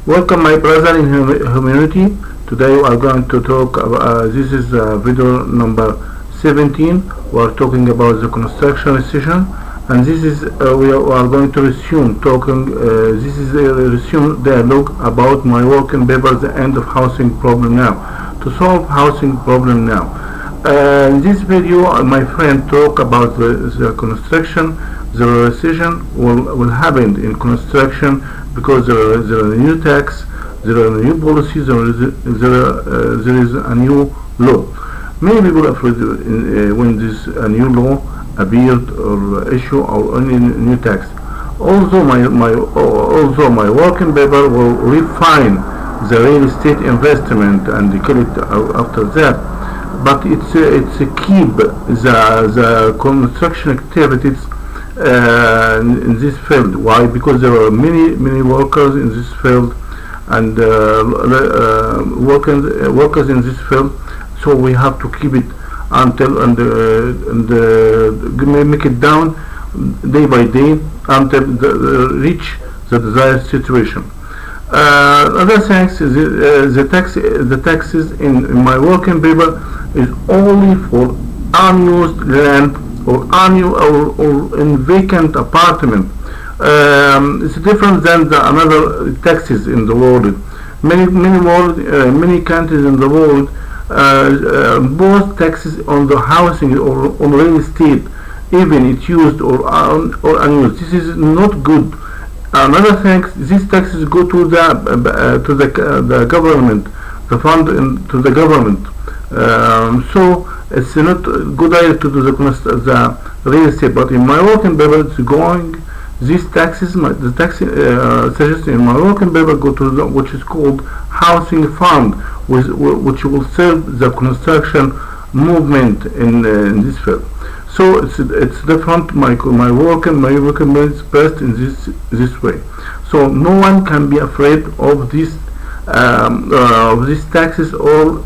Welcome my brother in humanity. Today we are going to talk about, this is video number 17. We are talking about the construction recession, and this is we are going to resume talking, this is a resume dialogue about my working paper, the end of housing problem now, to solve housing problem now. In this video my friend talk about the construction. The recession will happen in construction because there is a new tax, there are new policies, there is a new law. Many people are afraid when this new law appeared or issue or any new tax. Also my working paper will refine the real estate investment and kill it after that. But it's keep the construction activities in this field. Why? Because there are many workers in this field and workers in this field, so we have to keep it until and make it down day by day until reach the desired situation. Other things is the taxes in my working paper is only for unused land or in vacant apartment. It's different than the another taxes in the world. Many countries in the world both taxes on the housing or on real estate, even it's used or unused. This is not good. Another thing, these taxes go to the government, the fund to the government. So it's not a good idea to do the real estate, but in my working paper it's going, these taxes, the tax suggestion in my working paper go to which is called housing fund, which will serve the construction movement in this field. So it's different. My working paper is best in this way. So no one can be afraid of these taxes or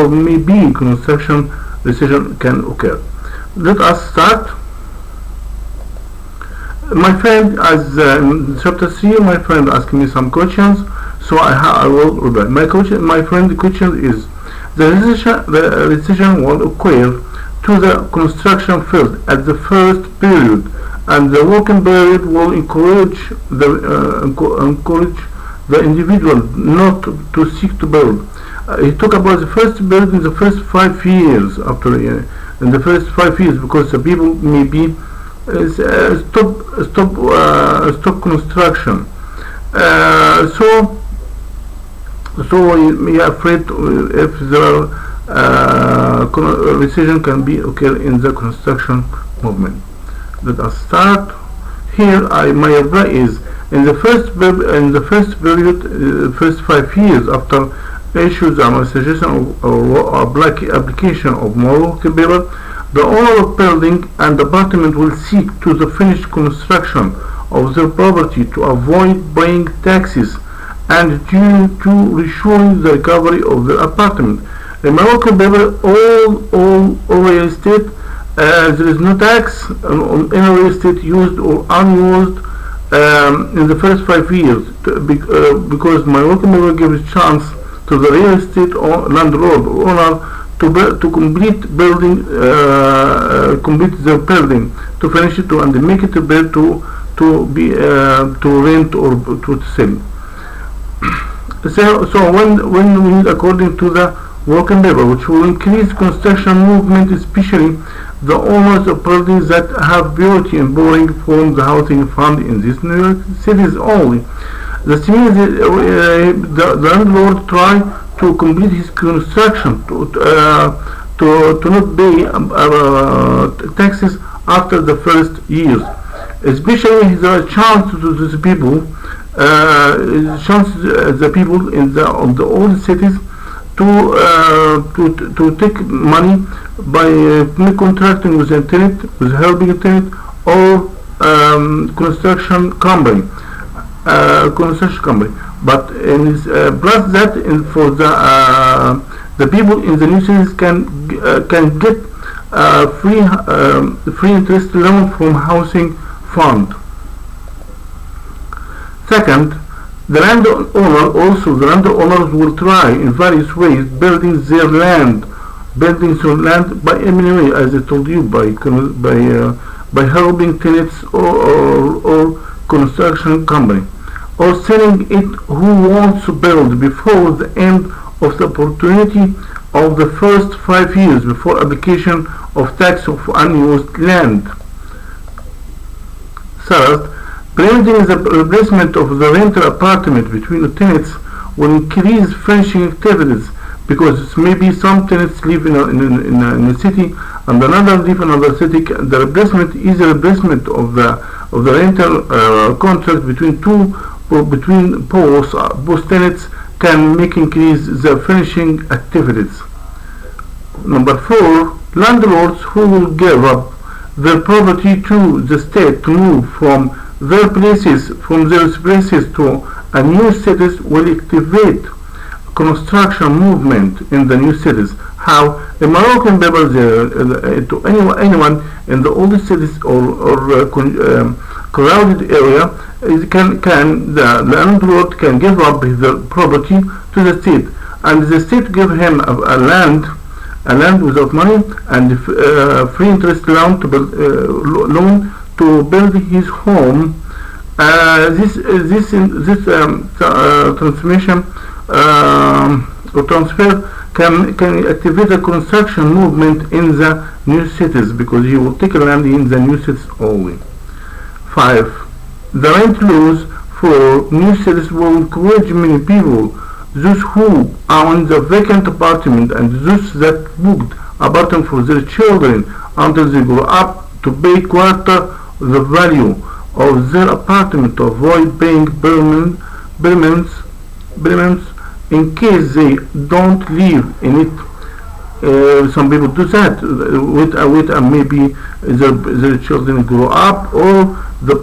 maybe construction recession can occur. Let us start. My friend, as in chapter 3, my friend asked me some questions, so I will reply. My friend question is: the recession will occur to the construction field at the first period, and the working period will encourage the individual not to seek to build. He talked about the first period in the first 5 years after in the first 5 years, because the people maybe stop construction. So we are afraid if there recession can be occur in the construction movement. Let us start here. My advice is in the first period, first 5 years after issues and suggestion or application of more working paper, the owner of building and apartment will seek to the finished construction of their property to avoid paying taxes and to reassuring the recovery of the apartment. In my working paper, all real estate, there is no tax on any real estate used or unused in the first 5 years, because my working paper gives chance to the real estate or landlord or owner to complete building, complete the building, to finish it and make it built to rent or to sell. So when we need, according to the working paper, which will increase construction movement, especially the owners of buildings that have priority in borrowing from the housing fund in these New York cities only. The landlord try to complete his construction to not pay taxes after the first years. Especially there are chance to the people, the people in the old cities to take money by contracting with a tenant, with helping a tenant or construction company. But plus that, for the people in the new cities can get free interest loan from housing fund. Second, The landowners will try in various ways building their land by any way, as I told you, by helping tenants or construction company, or selling it who wants to build before the end of the opportunity of the first 5 years before application of tax of unused land. Third, permitting the replacement of the rental apartment between the tenants will increase furnishing activities, because maybe some tenants live in a city and another live in another city. The replacement is a replacement of the rental contract between both tenants can make increase the furnishing activities. Number 4, landlords who will give up their property to the state to move from their places to a new cities will activate construction movement in the new cities. How the Moroccan people to anyone in the old cities or crowded area the landlord can give up his property to the state, and the state give him a land without money and free interest loan to build his home. This transmission or transfer can activate the construction movement in the new cities, because he will take land in the new cities only. 5. The rent laws for new cities will encourage many people, those who own the vacant apartment and those that booked apartment for their children until they grow up, to pay quarter the value of their apartment to avoid paying payments in case they don't live in it. Some people do that with maybe their children grow up, or the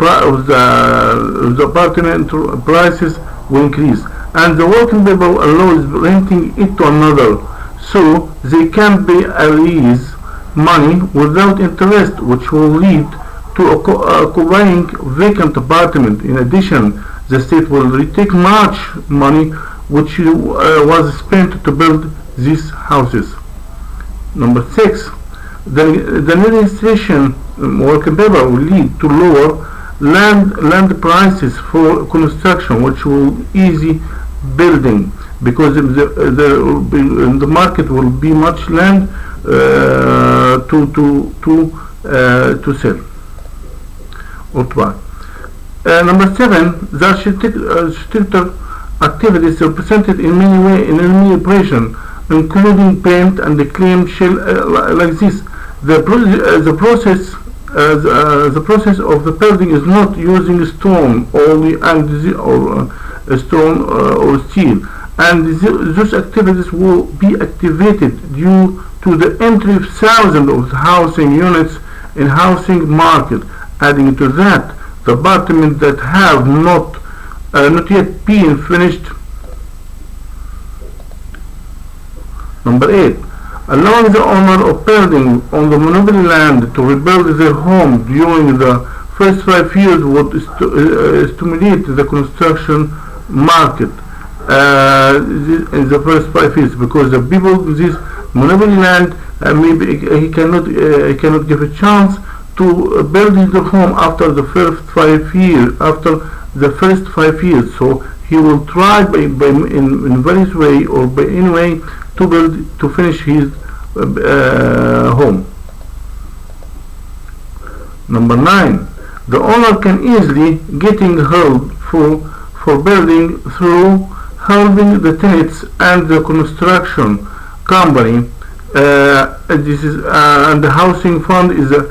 apartment prices will increase, and the working people allows renting it to another, so they can pay a lease money without interest, which will lead to occupying vacant apartment. In addition, the state will retake much money which was spent to build these houses. Number 6, the new legislation working paper will lead to lower land prices for construction, which will easy building, because the market will be much land to sell or to buy. Number 7, the architecture activities represented in many operations, including paint and the clamshell, like this. The process of the building is not using stone only or steel, and those activities will be activated due to the entry of thousands of housing units in housing market. Adding to that, the apartments that have not yet been finished. Number 8, allowing the owner of building on the monopoly land to rebuild their home during the first 5 years would stimulate the construction market in the first 5 years, because the people with this monopoly land maybe he cannot give a chance to build his home after the first 5 years. So he will try in various way or by any way to finish his home. Number 9, the owner can easily getting help for building through helping the tenants and the construction company. This is and the housing fund is a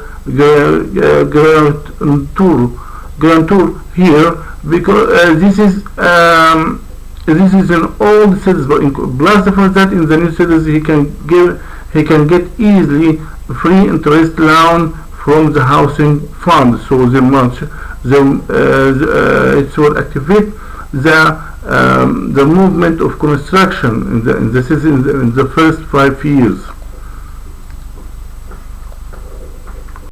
guarantor here, because this is in all the cities, but plus for that in the new cities he can get easily free interest loan from the housing fund. So it will activate the movement of construction in the cities in the first 5 years.